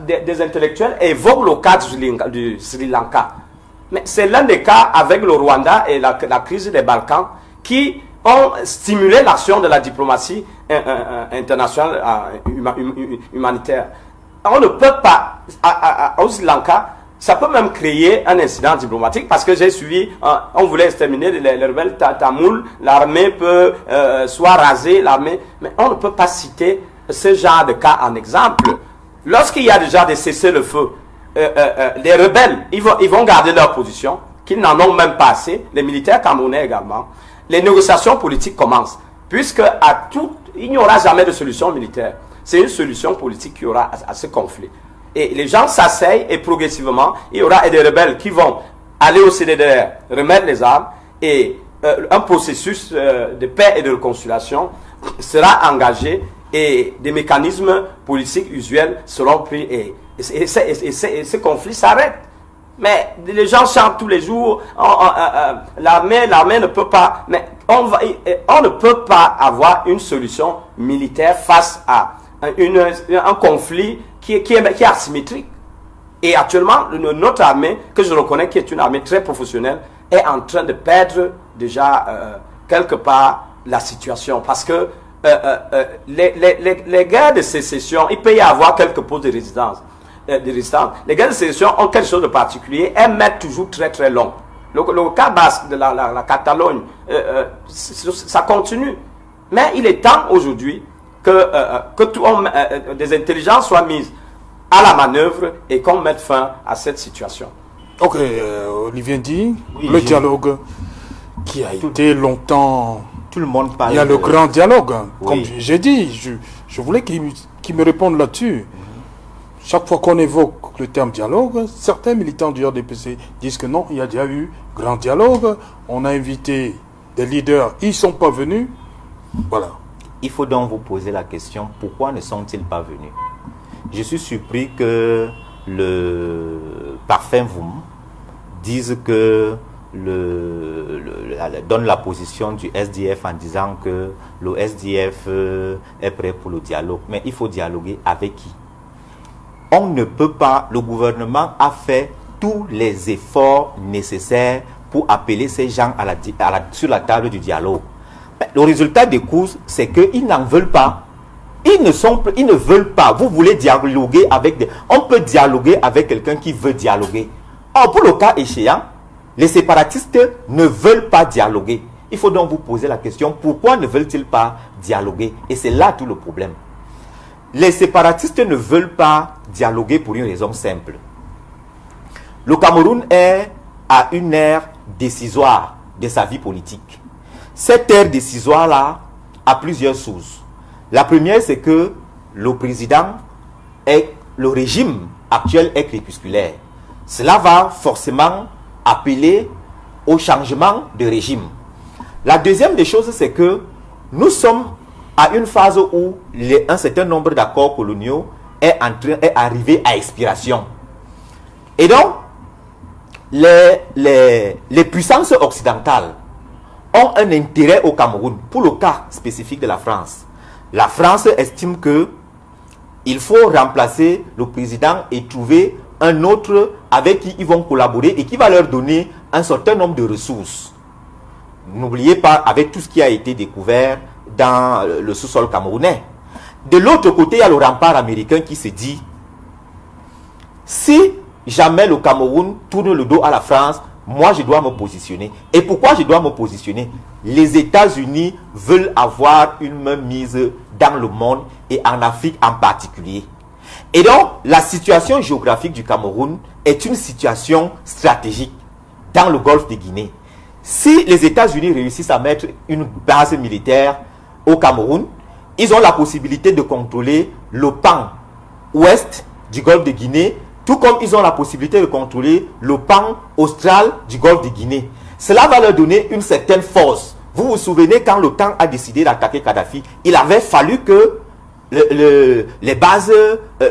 des intellectuels évoquent le cas du Sri Lanka, mais c'est l'un des cas avec le Rwanda et la crise des Balkans qui ont stimulé l'action de la diplomatie internationale humanitaire. On ne peut pas, au Sri Lanka, ça peut même créer un incident diplomatique, parce que j'ai suivi, on voulait exterminer les rebelles tamouls, l'armée peut soit raser l'armée, mais on ne peut pas citer ce genre de cas en exemple. Lorsqu'il y a déjà des cessez-le-feu, les rebelles, ils vont garder leur position, qu'ils n'en ont même pas assez, les militaires camerounais également. Les négociations politiques commencent, puisque il n'y aura jamais de solution militaire. C'est une solution politique qu'il y aura à ce conflit. Et les gens s'asseyent et progressivement, il y aura des rebelles qui vont aller au CDDR, remettre les armes, et un processus de paix et de réconciliation sera engagé, et des mécanismes politiques usuels seront pris, et ce conflit s'arrête. Mais les gens chantent tous les jours, l'armée ne peut pas, mais on ne peut pas avoir une solution militaire face à un conflit qui est asymétrique. Et actuellement, notre armée, que je reconnais qui est une armée très professionnelle, est en train de perdre déjà quelque part la situation. Parce que les guerres de sécession, il peut y avoir quelques postes de résistance. Les guerres de sécession ont quelque chose de particulier, elles mettent toujours très très long. Le cas basque de la Catalogne, ça continue. Mais il est temps aujourd'hui que des intelligences soient mises à la manœuvre et qu'on mette fin à cette situation. Ok, Olivier dit, oui, le dialogue qui a été longtemps... Tout le monde parle. Il y a le grand dialogue. Oui. Comme j'ai dit, je voulais qu'il me réponde là-dessus. Chaque fois qu'on évoque le terme dialogue, certains militants du RDPC disent que non, il y a déjà eu grand dialogue. On a invité des leaders, ils ne sont pas venus. Voilà. Il faut donc vous poser la question, pourquoi ne sont-ils pas venus? Je suis surpris que le Parfum Voum dise que donne la position du SDF en disant que le SDF est prêt pour le dialogue. Mais il faut dialoguer avec qui? On ne peut pas, le gouvernement a fait tous les efforts nécessaires pour appeler ces gens sur la table du dialogue. Mais le résultat des courses, c'est qu'ils n'en veulent pas. Ils ne veulent pas. Vous voulez dialoguer avec on peut dialoguer avec quelqu'un qui veut dialoguer. Or, pour le cas échéant, les séparatistes ne veulent pas dialoguer. Il faut donc vous poser la question, pourquoi ne veulent-ils pas dialoguer? Et c'est là tout le problème. Les séparatistes ne veulent pas dialoguer pour une raison simple. Le Cameroun est à une ère décisoire de sa vie politique. Cette ère décisoire-là a plusieurs sources. La première, c'est que le président le régime actuel est crépusculaire. Cela va forcément appeler au changement de régime. La deuxième des choses, c'est que nous sommes à une phase où un certain nombre d'accords coloniaux est arrivé à expiration. Et donc, les puissances occidentales ont un intérêt au Cameroun. Pour le cas spécifique de la France, la France estime que il faut remplacer le président et trouver un autre avec qui ils vont collaborer et qui va leur donner un certain nombre de ressources. N'oubliez pas, avec tout ce qui a été découvert dans le sous-sol camerounais. De l'autre côté, il y a le rempart américain qui se dit, si jamais le Cameroun tourne le dos à la France, moi je dois me positionner. Et pourquoi je dois me positionner? Les États-Unis veulent avoir une main mise dans le monde et en Afrique en particulier. Et donc, la situation géographique du Cameroun est une situation stratégique dans le golfe de Guinée. si les États-Unis réussissent à mettre une base militaire au Cameroun, ils ont la possibilité de contrôler le pan ouest du golfe de Guinée, tout comme ils ont la possibilité de contrôler le pan austral du golfe de Guinée. Cela va leur donner une certaine force. Vous vous souvenez quand l'OTAN a décidé d'attaquer Kadhafi, il avait fallu que les bases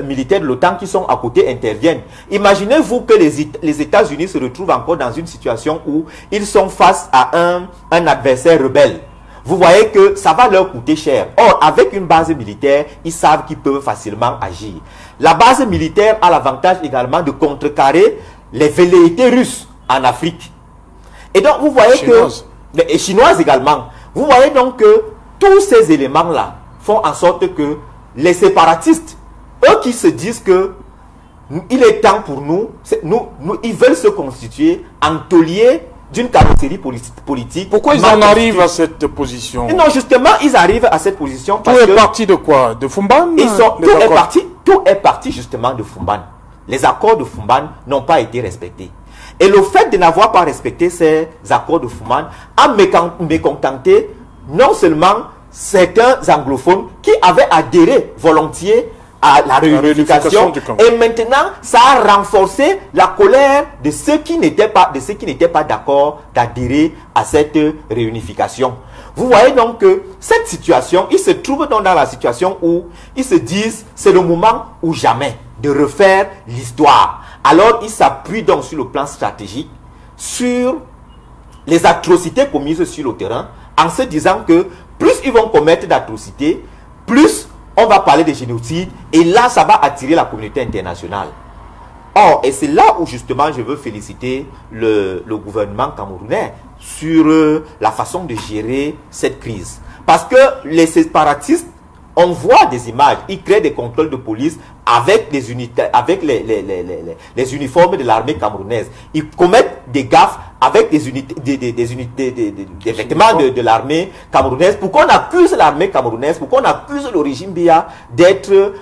militaires de l'OTAN qui sont à côté interviennent. Imaginez-vous que les États-Unis se retrouvent encore dans une situation où ils sont face à un adversaire rebelle. Vous voyez que ça va leur coûter cher. Or, avec une base militaire, ils savent qu'ils peuvent facilement agir. La base militaire a l'avantage également de contrecarrer les velléités russes en Afrique. Et donc, vous voyez et chinoises également. Vous voyez donc que tous ces éléments-là font en sorte que les séparatistes, eux qui se disent que il est temps pour nous, ils veulent se constituer en tauliers d'une carrosserie politique. Pourquoi ils en arrivent à cette position? Non, justement, ils arrivent à cette position parce que... Tout est parti de quoi? De Fumban? Tout est parti justement de Fumban. Les accords de Fumban n'ont pas été respectés. Et le fait de n'avoir pas respecté ces accords de Fumban a mécontenté non seulement certains anglophones qui avaient adhéré volontiers à la réunification, et maintenant ça a renforcé la colère de ceux qui n'étaient pas d'accord d'adhérer à cette réunification. Vous voyez donc que cette situation, ils se trouvent donc dans la situation où ils se disent c'est le moment ou jamais de refaire l'histoire. Alors ils s'appuient donc sur le plan stratégique sur les atrocités commises sur le terrain en se disant que plus ils vont commettre d'atrocités, plus on va parler de génocide et là, ça va attirer la communauté internationale. Or, et c'est là où justement je veux féliciter le gouvernement camerounais sur la façon de gérer cette crise. Parce que les séparatistes, on voit des images, ils créent des contrôles de police avec les unités, avec les uniformes de l'armée camerounaise. Ils commettent des gaffes avec des vêtements de l'armée camerounaise pour qu'on accuse l'armée camerounaise, pour qu'on accuse le régime Biya d'être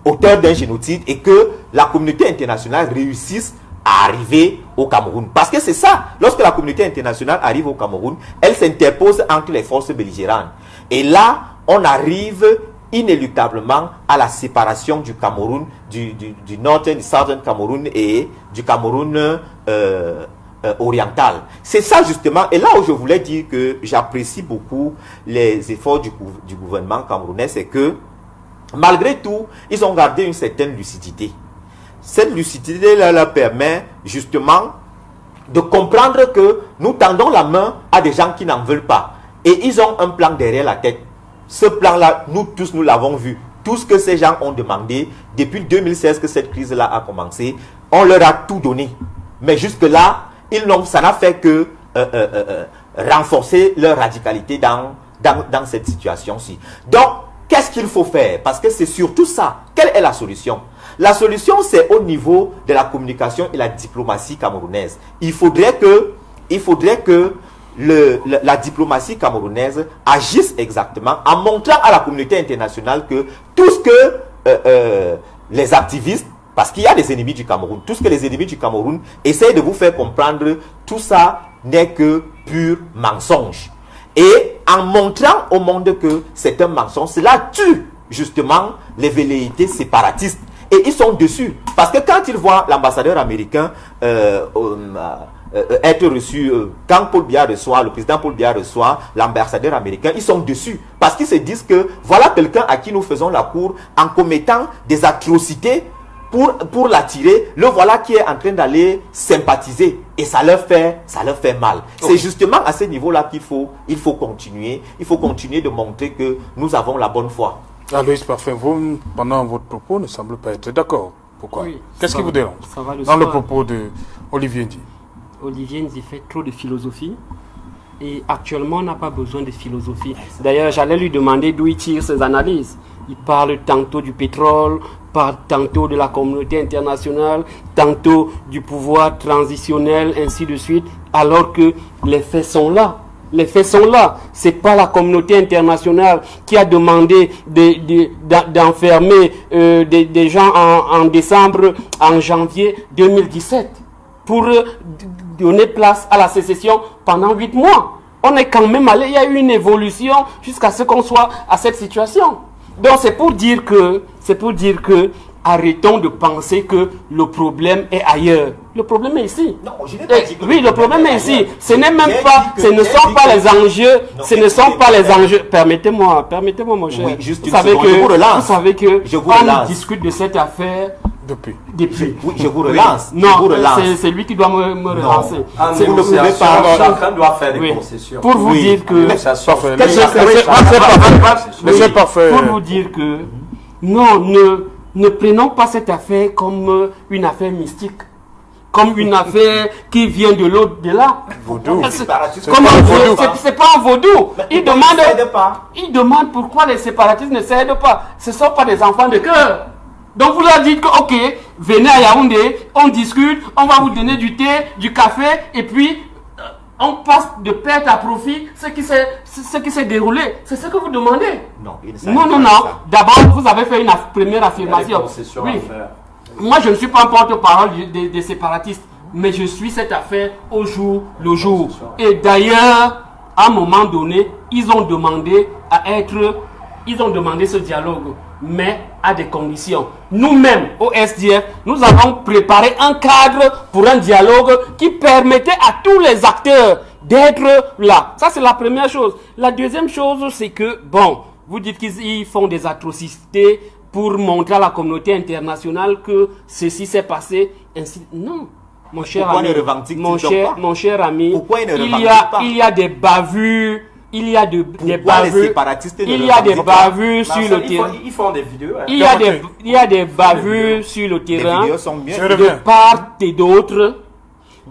auteur d'un génocide et que la communauté internationale réussisse à arriver au Cameroun. Parce que c'est ça, lorsque la communauté internationale arrive au Cameroun, elle s'interpose entre les forces belligérantes. Et là, on arrive inéluctablement à la séparation du Cameroun, du Northern, du Southern Cameroun et du Cameroun oriental. C'est ça justement, et là où je voulais dire que j'apprécie beaucoup les efforts du gouvernement camerounais, c'est que malgré tout, ils ont gardé une certaine lucidité. Cette lucidité-là leur permet justement de comprendre que nous tendons la main à des gens qui n'en veulent pas. Et ils ont un plan derrière la tête. Ce plan-là, nous tous, nous l'avons vu. Tout ce que ces gens ont demandé, depuis 2016 que cette crise-là a commencé, on leur a tout donné. Mais jusque-là, ça n'a fait que renforcer leur radicalité dans cette situation-ci. Donc, qu'est-ce qu'il faut faire? Parce que c'est surtout ça. Quelle est la solution? La solution, c'est au niveau de la communication et la diplomatie camerounaise. Il faudrait que la diplomatie camerounaise agisse exactement en montrant à la communauté internationale que tout ce que les activistes, parce qu'il y a des ennemis du Cameroun, tout ce que les ennemis du Cameroun essayent de vous faire comprendre, tout ça n'est que pur mensonge. Et en montrant au monde que c'est un mensonge, cela tue justement les velléités séparatistes. Et ils sont dessus. Parce que quand ils voient l'ambassadeur américain être reçu, quand le président Paul Biya reçoit l'ambassadeur américain, ils sont dessus. Parce qu'ils se disent que voilà quelqu'un à qui nous faisons la cour en commettant des atrocités pour l'attirer. Le voilà qui est en train d'aller sympathiser. Et ça leur fait mal. C'est justement à ce niveau-là qu'il faut continuer. Il faut continuer de montrer que nous avons la bonne foi. Aloïs Parfait, vous, pendant votre propos, ne semble pas être d'accord. Pourquoi? Qu'est-ce qui vous dérange dans le propos de Olivier Ndi? Olivier Ndi fait trop de philosophie et actuellement on n'a pas besoin de philosophie. D'ailleurs, j'allais lui demander d'où il tire ses analyses. Il parle tantôt du pétrole, parle tantôt de la communauté internationale, tantôt du pouvoir transitionnel, ainsi de suite, alors que les faits sont là. Les faits sont là. Ce n'est pas la communauté internationale qui a demandé d'enfermer des gens en janvier 2017 pour donné place à la sécession pendant 8 mois. On est quand même allé, il y a eu une évolution jusqu'à ce qu'on soit à cette situation. Donc c'est pour dire que, arrêtons de penser que le problème est ailleurs. Le problème est ici. Non, je n'ai pas dit que oui, le problème est ici. Ce n'est même pas, ce ne sont pas les enjeux, ce ne sont pas les enjeux. Permettez-moi, mon cher. Oui, juste vous une savez seconde, que, je vous relance. vous savez que, Je vous on relance. discute de cette affaire Depuis. depuis. Je vous relance. Non, je vous relance. c'est lui qui doit me relancer. En C'est- négociation, pas- chacun doit faire des Oui. concessions. Pour vous Oui. dire que, Négociation. Parfait. Quel- Laissez parfait. pour vous dire que, non, ne prenons pas cette affaire comme une affaire mystique, comme une affaire qui vient de l'au-delà. Vaudou. C'est pas comme un un vaudou. vaudou. C'est pas un vaudou. Il demande, pas. il demande pourquoi les séparatistes ne cèdent pas. Ce ne sont pas des enfants de cœur. Donc vous leur dites que, ok, venez à Yaoundé, on discute, on va vous donner du thé, du café, et puis on passe de perte à profit ce qui s'est déroulé. C'est ce que vous demandez. Non, il ne s'agit Non, pas non, de non. ça. D'abord, vous avez fait une première Il y a des affirmation. concessions Oui. à faire. Moi, je ne suis pas un porte-parole des séparatistes, mais je suis cette affaire au jour le jour. Et d'ailleurs, à un moment donné, ils ont demandé ce dialogue, mais à des conditions. Nous-mêmes, au SDF, nous avons préparé un cadre pour un dialogue qui permettait à tous les acteurs d'être là. Ça, c'est la première chose. La deuxième chose, c'est que, bon, vous dites qu'ils font des atrocités pour montrer à la communauté internationale que ceci s'est passé ainsi. Non. Mon cher Pourquoi ami, ne revendiquent-ils pas? mon cher ami, Pourquoi ils ne il revendiquent pas? y a des bavures, il y a des Pourquoi les bavures, séparatistes ne il y a des revendiquent pas? bavures sur le terrain. Ils font des vidéos. hein. Il y a des bavures sur le Les terrain vidéos sont mieux. Je de reviens. part et d'autre.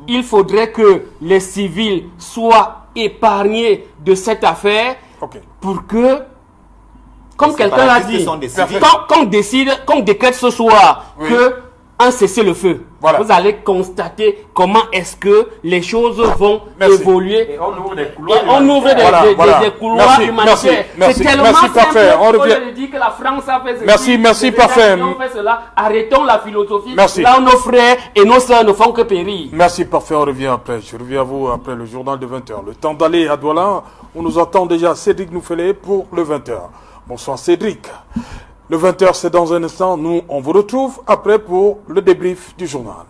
Il faudrait que les civils soient épargnés de cette affaire Ok. pour que, comme Les quelqu'un l'a séparatistes dit, sont des civils. qu'on décrète ce soir Oui. que un cessez-le-feu. Voilà. Vous allez constater comment est-ce que les choses vont Merci. évoluer. Et on ouvre des Et couloirs. on ouvre des couloirs Merci, humanitaires. merci, C'est tellement merci, simple. parfait. On Au lieu revient. de dire que la France a fait ceci, Merci, les parfait. États-Unis ont fait cela. Arrêtons la philosophie. Merci. Là où nos frères et nos sœurs ne font que périr. Merci, parfait, on revient après. Je reviens à vous après le journal de 20h. Le temps d'aller à Douala, on nous attend déjà Cédric Noufélé pour le 20h. Bonsoir Cédric. Le 20h, c'est dans un instant. Nous, on vous retrouve après pour le débrief du journal.